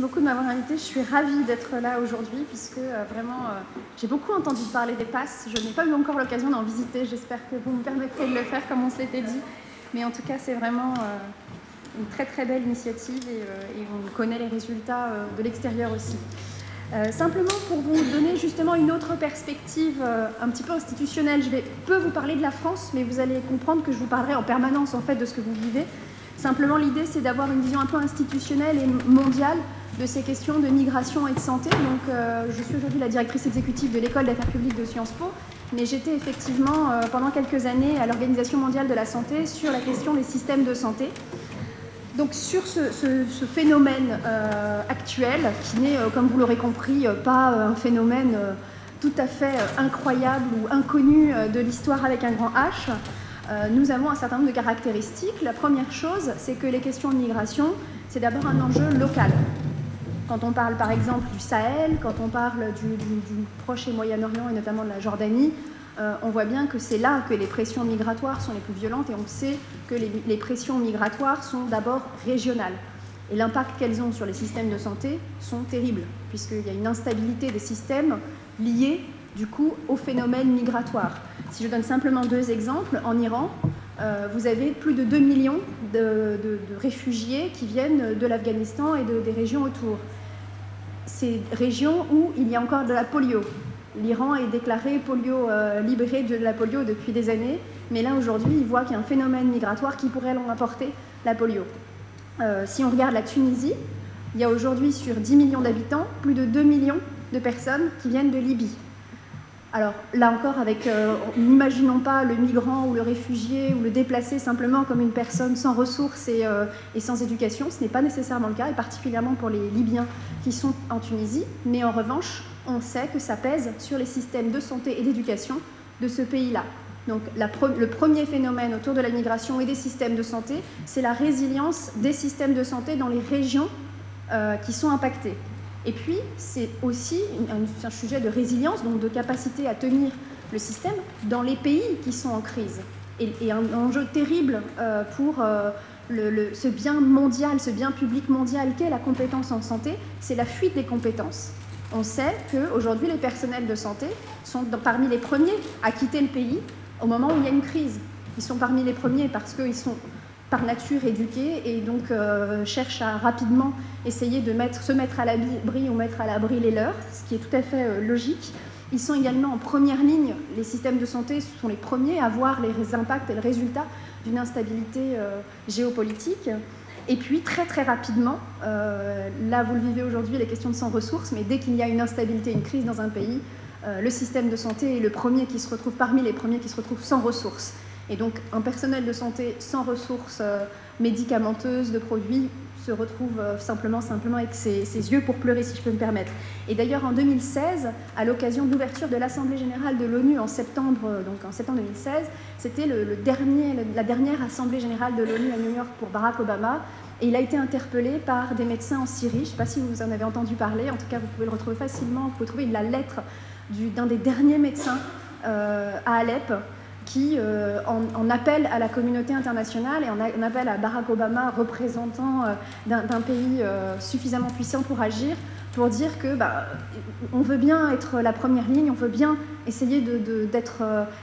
beaucoup de m'avoir invitée. Je suis ravie d'être là aujourd'hui puisque vraiment j'ai beaucoup entendu parler des passes. Je n'ai pas eu encore l'occasion d'en visiter. J'espère que vous me permettrez de le faire comme on se l'était dit. Mais en tout cas, c'est vraiment une très très belle initiative et on connaît les résultats de l'extérieur aussi. Simplement pour vous donner justement une autre perspective un petit peu institutionnelle, je vais peu vous parler de la France, mais vous allez comprendre que je vous parlerai en permanence en fait de ce que vous vivez. Simplement, l'idée, c'est d'avoir une vision un peu institutionnelle et mondiale de ces questions de migration et de santé. Donc, je suis aujourd'hui la directrice exécutive de l'École d'affaires publiques de Sciences Po, mais j'étais effectivement pendant quelques années à l'Organisation mondiale de la santé sur la question des systèmes de santé. Donc, sur ce phénomène actuel, qui n'est, comme vous l'aurez compris, pas un phénomène tout à fait incroyable ou inconnu de l'histoire avec un grand H, nous avons un certain nombre de caractéristiques. La première chose, c'est que les questions de migration, c'est d'abord un enjeu local. Quand on parle par exemple du Sahel, quand on parle du Proche et Moyen-Orient et notamment de la Jordanie, on voit bien que c'est là que les pressions migratoires sont les plus violentes et on sait que les pressions migratoires sont d'abord régionales. Et l'impact qu'elles ont sur les systèmes de santé sont terribles, puisqu'il y a une instabilité des systèmes liée du coup au phénomène migratoire. Si je donne simplement deux exemples, en Iran, vous avez plus de 2 millions de réfugiés qui viennent de l'Afghanistan et des régions autour. Ces régions où il y a encore de la polio. L'Iran est déclaré libéré de la polio depuis des années, mais là aujourd'hui, il voit qu'il y a un phénomène migratoire qui pourrait leur apporter la polio. Si on regarde la Tunisie, il y a aujourd'hui sur 10 millions d'habitants, plus de 2 millions de personnes qui viennent de Libye. Alors là encore, n'imaginons pas le migrant ou le réfugié ou le déplacé simplement comme une personne sans ressources et sans éducation. Ce n'est pas nécessairement le cas, et particulièrement pour les Libyens qui sont en Tunisie. Mais en revanche, on sait que ça pèse sur les systèmes de santé et d'éducation de ce pays-là. Donc le premier phénomène autour de la migration et des systèmes de santé, c'est la résilience des systèmes de santé dans les régions qui sont impactées. Et puis, c'est aussi un sujet de résilience, donc de capacité à tenir le système dans les pays qui sont en crise. Et un enjeu terrible pour ce bien mondial, ce bien public mondial qu'est la compétence en santé, c'est la fuite des compétences. On sait qu'aujourd'hui, les personnels de santé sont parmi les premiers à quitter le pays au moment où il y a une crise. Ils sont parmi les premiers parce qu'ils sont par nature éduqués et donc cherchent à rapidement essayer de se mettre à l'abri ou mettre à l'abri les leurs, ce qui est tout à fait logique. Ils sont également en première ligne. Les systèmes de santé sont les premiers à voir les impacts et le résultat d'une instabilité géopolitique. Et puis, très très rapidement, là vous le vivez aujourd'hui, les questions de sans ressources, mais dès qu'il y a une instabilité, une crise dans un pays, le système de santé est parmi les premiers qui se retrouvent sans ressources. Et donc, un personnel de santé sans ressources médicamenteuses, de produits, se retrouve simplement avec ses yeux pour pleurer, si je peux me permettre. Et d'ailleurs, en 2016, à l'occasion de l'ouverture de l'Assemblée générale de l'ONU en septembre 2016, c'était la dernière Assemblée générale de l'ONU à New York pour Barack Obama. Et il a été interpellé par des médecins en Syrie. Je ne sais pas si vous en avez entendu parler. En tout cas, vous pouvez le retrouver facilement. Vous pouvez trouver la lettre d'un des derniers médecins à Alep, qui en appelle à la communauté internationale et en appelle à Barack Obama, représentant d'un pays suffisamment puissant pour agir, pour dire que on veut bien être la première ligne, on veut bien essayer d'être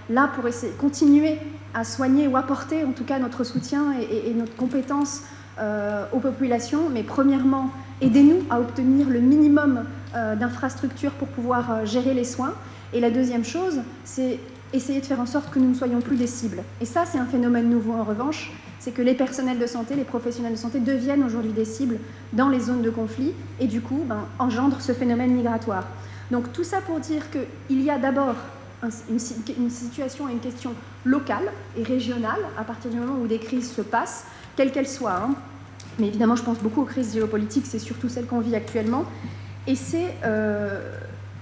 là pour continuer à soigner ou apporter en tout cas notre soutien et notre compétence aux populations, mais premièrement, aidez-nous à obtenir le minimum d'infrastructures pour pouvoir gérer les soins. Et la deuxième chose, c'est essayer de faire en sorte que nous ne soyons plus des cibles. Et ça, c'est un phénomène nouveau en revanche, c'est que les personnels de santé, les professionnels de santé deviennent aujourd'hui des cibles dans les zones de conflit et du coup engendrent ce phénomène migratoire. Donc tout ça pour dire qu'il y a d'abord une situation et une question locale et régionale à partir du moment où des crises se passent, quelles qu'elles soient. Mais évidemment, je pense beaucoup aux crises géopolitiques, c'est surtout celles qu'on vit actuellement. Et c'est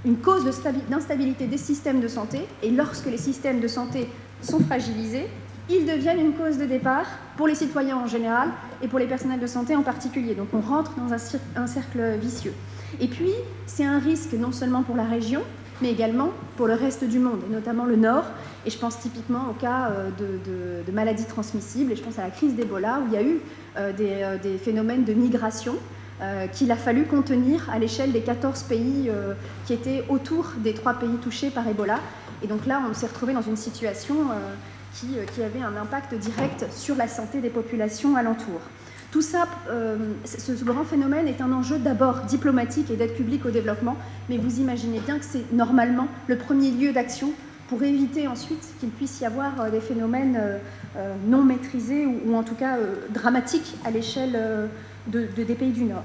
une cause d'instabilité des systèmes de santé, et lorsque les systèmes de santé sont fragilisés, ils deviennent une cause de départ pour les citoyens en général et pour les personnels de santé en particulier. Donc on rentre dans un cercle vicieux. Et puis, c'est un risque non seulement pour la région, mais également pour le reste du monde, et notamment le Nord. Et je pense typiquement au cas de maladies transmissibles, et je pense à la crise d'Ebola, où il y a eu des phénomènes de migration qu'il a fallu contenir à l'échelle des 14 pays qui étaient autour des 3 pays touchés par Ebola. Et donc là, on s'est retrouvé dans une situation qui avait un impact direct sur la santé des populations alentours. Tout ça, ce grand phénomène est un enjeu d'abord diplomatique et d'aide publique au développement, mais vous imaginez bien que c'est normalement le premier lieu d'action pour éviter ensuite qu'il puisse y avoir des phénomènes non maîtrisés ou en tout cas dramatiques à l'échelle des pays du Nord.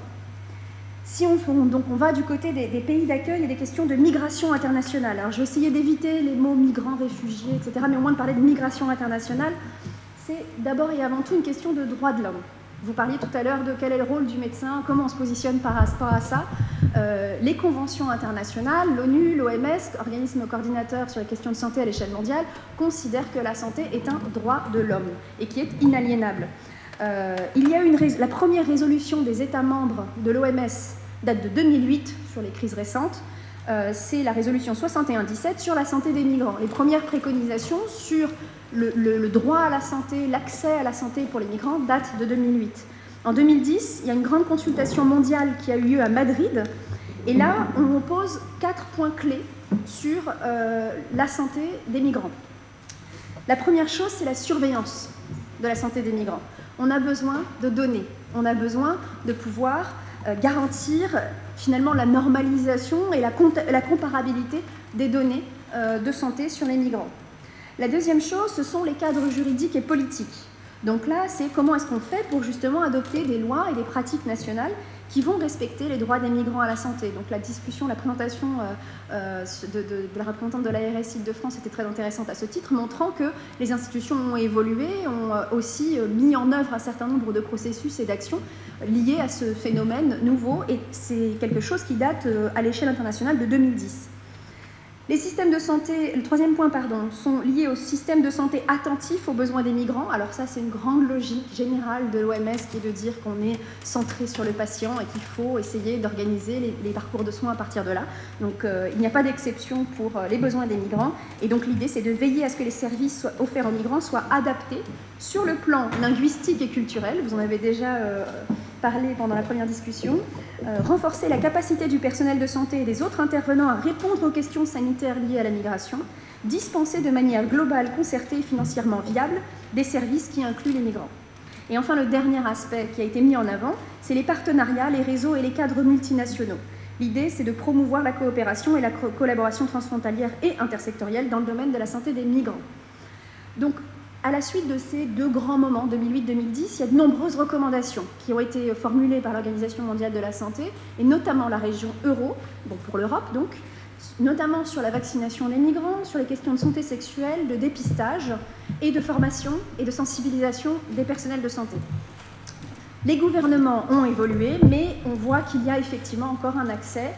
Si donc on va du côté des pays d'accueil et des questions de migration internationale. Alors je vais essayer d'éviter les mots migrants, réfugiés, etc., mais au moins de parler de migration internationale. C'est d'abord et avant tout une question de droits de l'homme. Vous parliez tout à l'heure de quel est le rôle du médecin, comment on se positionne par rapport à ça. Les conventions internationales, l'ONU, l'OMS, organisme coordinateur sur les questions de santé à l'échelle mondiale, considèrent que la santé est un droit de l'homme et qui est inaliénable. Il y a la première résolution des États membres de l'OMS date de 2008 sur les crises récentes. C'est la résolution 61-17 sur la santé des migrants. Les premières préconisations sur le droit à la santé, l'accès à la santé pour les migrants datent de 2008. En 2010, il y a une grande consultation mondiale qui a eu lieu à Madrid. Et là, on pose 4 points clés sur la santé des migrants. La première chose, c'est la surveillance de la santé des migrants. On a besoin de données. On a besoin de pouvoir garantir finalement la normalisation et la comparabilité des données de santé sur les migrants. La deuxième chose, ce sont les cadres juridiques et politiques. Donc là, c'est comment est-ce qu'on fait pour justement adopter des lois et des pratiques nationales qui vont respecter les droits des migrants à la santé. Donc la discussion, la présentation de la représentante de l'ARS Île-de-France était très intéressante à ce titre, montrant que les institutions ont évolué, ont aussi mis en œuvre un certain nombre de processus et d'actions liés à ce phénomène nouveau, et c'est quelque chose qui date à l'échelle internationale de 2010. Les systèmes de santé, le troisième point, pardon, sont liés au système de santé attentif aux besoins des migrants. Alors ça, c'est une grande logique générale de l'OMS qui est de dire qu'on est centré sur le patient et qu'il faut essayer d'organiser les parcours de soins à partir de là. Donc il n'y a pas d'exception pour les besoins des migrants. Et donc l'idée, c'est de veiller à ce que les services offerts aux migrants soient adaptés sur le plan linguistique et culturel. Vous en avez déjà parlé pendant la première discussion. Renforcer la capacité du personnel de santé et des autres intervenants à répondre aux questions sanitaires liées à la migration, dispenser de manière globale, concertée et financièrement viable des services qui incluent les migrants. Et enfin, le dernier aspect qui a été mis en avant, c'est les partenariats, les réseaux et les cadres multinationaux. L'idée, c'est de promouvoir la coopération et la collaboration transfrontalière et intersectorielle dans le domaine de la santé des migrants. Donc, à la suite de ces 2 grands moments, 2008-2010, il y a de nombreuses recommandations qui ont été formulées par l'Organisation mondiale de la santé, et notamment la région euro, bon, pour l'Europe donc, notamment sur la vaccination des migrants, sur les questions de santé sexuelle, de dépistage et de formation et de sensibilisation des personnels de santé. Les gouvernements ont évolué, mais on voit qu'il y a effectivement encore un accès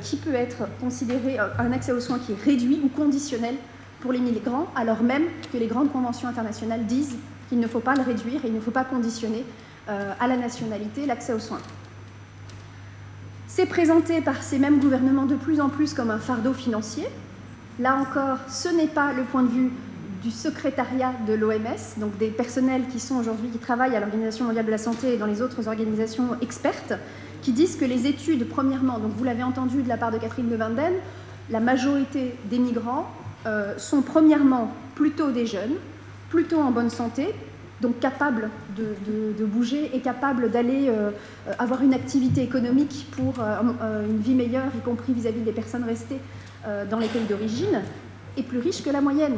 qui peut être considéré un accès aux soins qui est réduit ou conditionnel pour les migrants, alors même que les grandes conventions internationales disent qu'il ne faut pas le réduire et il ne faut pas conditionner à la nationalité l'accès aux soins. C'est présenté par ces mêmes gouvernements de plus en plus comme un fardeau financier. Là encore, ce n'est pas le point de vue du secrétariat de l'OMS, donc des personnels qui sont aujourd'hui, qui travaillent à l'Organisation mondiale de la santé et dans les autres organisations expertes, qui disent que les études, premièrement, donc vous l'avez entendu de la part de Catherine de Vanden, la majorité des migrants sont premièrement plutôt des jeunes, plutôt en bonne santé, donc capables de bouger et capables d'aller avoir une activité économique pour une vie meilleure, y compris vis-à-vis des personnes restées dans les pays d'origine, et plus riches que la moyenne,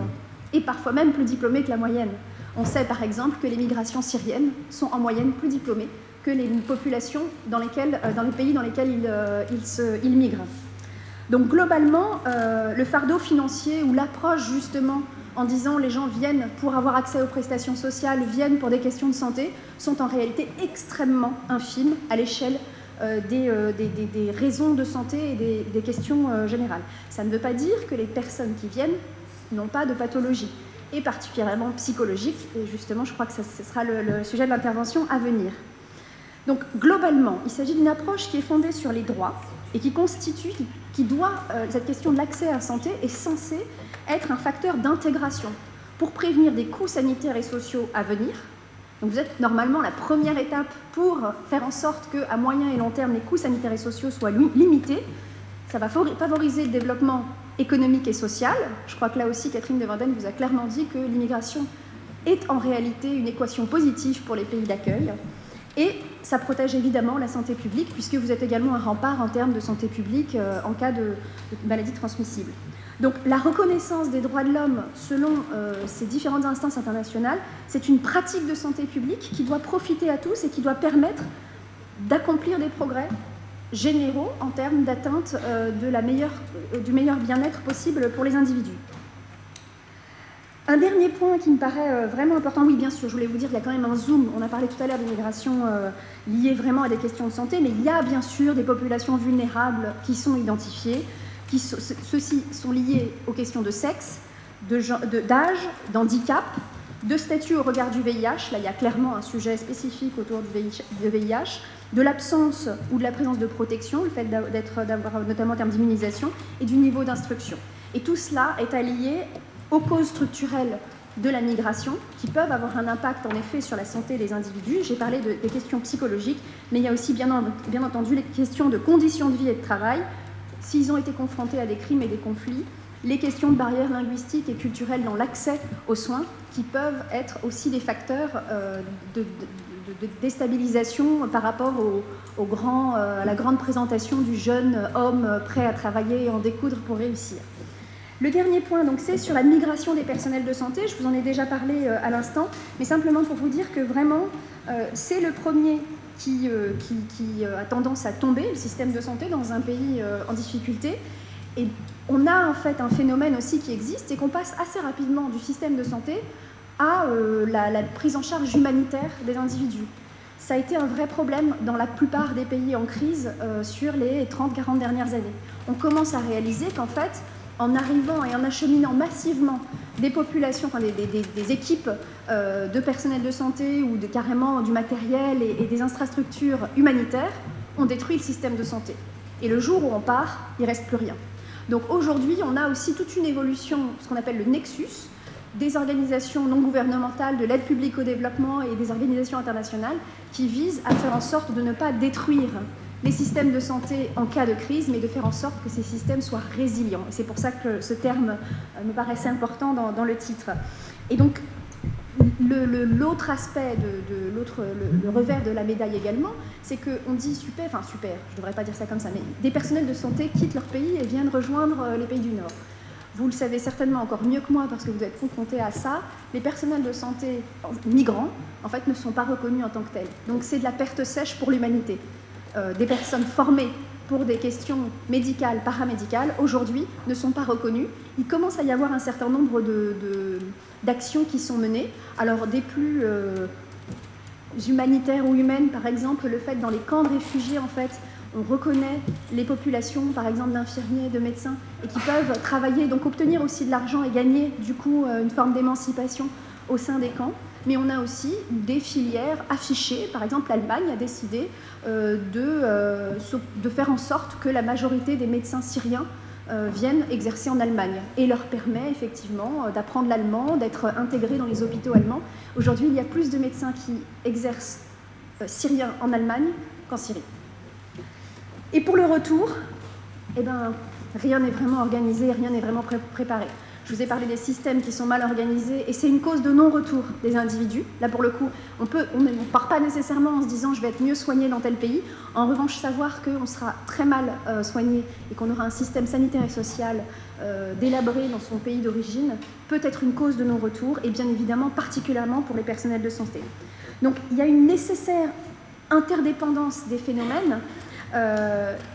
et parfois même plus diplômés que la moyenne. On sait par exemple que les migrations syriennes sont en moyenne plus diplômées que les populations dans les pays dans lesquels ils migrent. Donc globalement, le fardeau financier ou l'approche justement en disant les gens viennent pour avoir accès aux prestations sociales, viennent pour des questions de santé, sont en réalité extrêmement infimes à l'échelle des raisons de santé et des questions générales. Ça ne veut pas dire que les personnes qui viennent n'ont pas de pathologie, et particulièrement psychologique, et justement je crois que ce sera le sujet de l'intervention à venir. Donc globalement, il s'agit d'une approche qui est fondée sur les droits et qui constitue, cette question de l'accès à la santé est censée être un facteur d'intégration pour prévenir des coûts sanitaires et sociaux à venir Donc vous êtes normalement la première étape pour faire en sorte qu'à moyen et long terme, les coûts sanitaires et sociaux soient limités. Ça va favoriser le développement économique et social. Je crois que là aussi, Catherine de Vendenne vous a clairement dit que l'immigration est en réalité une équation positive pour les pays d'accueil. Et ça protège évidemment la santé publique, puisque vous êtes également un rempart en termes de santé publique en cas de maladies transmissibles. Donc la reconnaissance des droits de l'homme selon ces différentes instances internationales, c'est une pratique de santé publique qui doit profiter à tous et qui doit permettre d'accomplir des progrès généraux en termes d'atteinte du meilleur bien-être possible pour les individus. Un dernier point qui me paraît vraiment important, oui bien sûr, je voulais vous dire qu'il y a quand même un zoom, on a parlé tout à l'heure d'immigration liée vraiment à des questions de santé, mais il y a bien sûr des populations vulnérables qui sont identifiées, ceux-ci sont liés aux questions de sexe, d'âge, d'handicap, de statut au regard du VIH, là il y a clairement un sujet spécifique autour du VIH, de l'absence ou de la présence de protection, le fait d'avoir notamment en termes d'immunisation, et du niveau d'instruction. Et tout cela est allié aux causes structurelles de la migration, qui peuvent avoir un impact en effet sur la santé des individus. J'ai parlé des questions psychologiques, mais il y a aussi bien entendu les questions de conditions de vie et de travail, s'ils ont été confrontés à des crimes et des conflits, les questions de barrières linguistiques et culturelles dans l'accès aux soins, qui peuvent être aussi des facteurs de déstabilisation par rapport à la grande présentation du jeune homme prêt à travailler et en découdre pour réussir. Le dernier point, donc, c'est sur la migration des personnels de santé. Je vous en ai déjà parlé à l'instant, mais simplement pour vous dire que vraiment, c'est le premier qui a tendance à tomber, le système de santé, dans un pays en difficulté. Et on a en fait un phénomène aussi qui existe, c'est qu'on passe assez rapidement du système de santé à la prise en charge humanitaire des individus. Ça a été un vrai problème dans la plupart des pays en crise sur les 30-40 dernières années. On commence à réaliser qu'en fait, en arrivant et en acheminant massivement des populations, enfin des équipes de personnel de santé ou carrément du matériel et des infrastructures humanitaires, on détruit le système de santé. Et le jour où on part, il ne reste plus rien. Donc aujourd'hui, on a aussi toute une évolution, ce qu'on appelle le nexus, des organisations non gouvernementales, de l'aide publique au développement et des organisations internationales qui visent à faire en sorte de ne pas détruire les systèmes de santé en cas de crise, mais de faire en sorte que ces systèmes soient résilients. Et c'est pour ça que ce terme me paraissait important dans le titre. Et donc, l'autre aspect, le revers de la médaille également, c'est qu'on dit super, je ne devrais pas dire ça comme ça, mais des personnels de santé quittent leur pays et viennent rejoindre les pays du Nord. Vous le savez certainement encore mieux que moi parce que vous êtes confrontés à ça, les personnels de santé migrants, en fait, ne sont pas reconnus en tant que tels. Donc c'est de la perte sèche pour l'humanité. Des personnes formées pour des questions médicales, paramédicales, aujourd'hui, ne sont pas reconnues. Il commence à y avoir un certain nombre d'actions qui sont menées. Alors, des plus humanitaires ou humaines, par exemple, le fait dans les camps de réfugiés, en fait, on reconnaît les populations, par exemple, d'infirmiers, de médecins, et qui peuvent travailler, donc obtenir aussi de l'argent et gagner, du coup, une forme d'émancipation au sein des camps. Mais on a aussi des filières affichées. Par exemple, l'Allemagne a décidé de faire en sorte que la majorité des médecins syriens viennent exercer en Allemagne et leur permet effectivement d'apprendre l'allemand, d'être intégrés dans les hôpitaux allemands. Aujourd'hui, il y a plus de médecins qui exercent syriens en Allemagne qu'en Syrie. Et pour le retour, eh ben, rien n'est vraiment organisé, rien n'est vraiment préparé. Je vous ai parlé des systèmes qui sont mal organisés et c'est une cause de non-retour des individus. Là, pour le coup, on ne part pas nécessairement en se disant « je vais être mieux soigné dans tel pays ». En revanche, savoir qu'on sera très mal soigné et qu'on aura un système sanitaire et social délabré dans son pays d'origine peut être une cause de non-retour et bien évidemment particulièrement pour les personnels de santé. Donc, il y a une nécessaire interdépendance des phénomènes.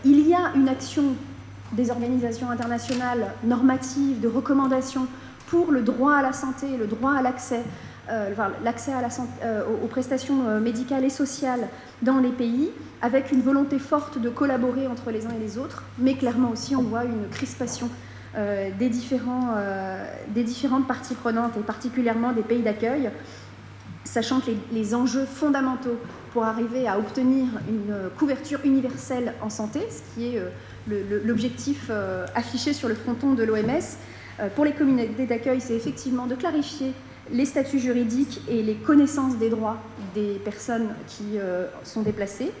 Il y a une action des organisations internationales normatives, de recommandations pour le droit à la santé, le droit à l'accès, l'accès aux prestations médicales et sociales dans les pays, avec une volonté forte de collaborer entre les uns et les autres, mais clairement aussi on voit une crispation des différentes parties prenantes, et particulièrement des pays d'accueil, sachant que les enjeux fondamentaux pour arriver à obtenir une couverture universelle en santé, ce qui est l'objectif affiché sur le fronton de l'OMS, pour les communautés d'accueil, c'est effectivement de clarifier les statuts juridiques et les connaissances des droits des personnes qui sont déplacées.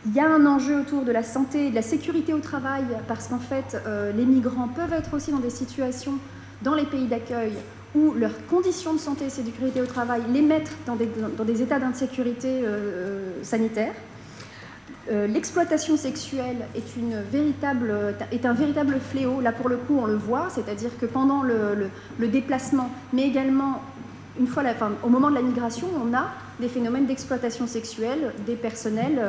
Il y a un enjeu autour de la santé et de la sécurité au travail, parce qu'en fait, les migrants peuvent être aussi dans des situations dans les pays d'accueil où leurs conditions de santé et de sécurité au travail les mettent dans des états d'insécurité sanitaire. L'exploitation sexuelle est un véritable fléau. Là, pour le coup, on le voit, c'est-à-dire que pendant le déplacement, mais également au moment de la migration, on a des phénomènes d'exploitation sexuelle des personnels,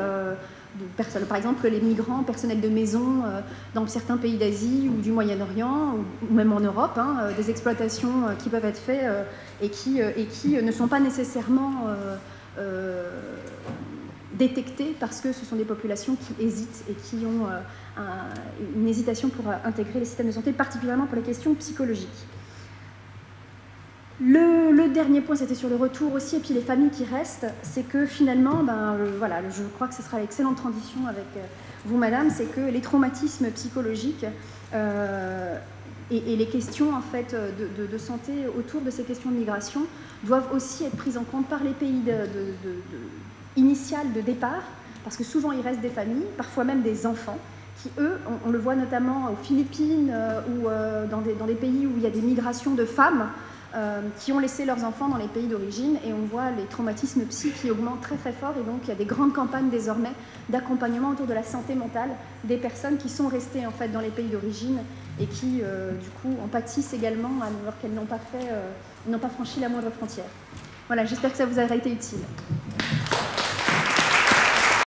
par exemple les migrants, personnels de maison dans certains pays d'Asie ou du Moyen-Orient, ou même en Europe, des exploitations qui peuvent être faites et qui ne sont pas nécessairement détectées parce que ce sont des populations qui hésitent et qui ont une hésitation pour intégrer les systèmes de santé, particulièrement pour les questions psychologiques. Le dernier point, c'était sur le retour aussi, et puis les familles qui restent, c'est que finalement, voilà, je crois que ce sera l'excellente transition avec vous, madame, c'est que les traumatismes psychologiques et les questions en fait, de santé autour de ces questions de migration doivent aussi être prises en compte par les pays initial de départ, parce que souvent il reste des familles, parfois même des enfants, qui eux, on le voit notamment aux Philippines ou dans des pays où il y a des migrations de femmes qui ont laissé leurs enfants dans les pays d'origine, et on voit les traumatismes psy qui augmentent très très fort, et donc il y a des grandes campagnes désormais d'accompagnement autour de la santé mentale des personnes qui sont restées en fait dans les pays d'origine et qui du coup en pâtissent également alors qu'elles n'ont pas franchi la moindre frontière. Voilà, j'espère que ça vous aura été utile.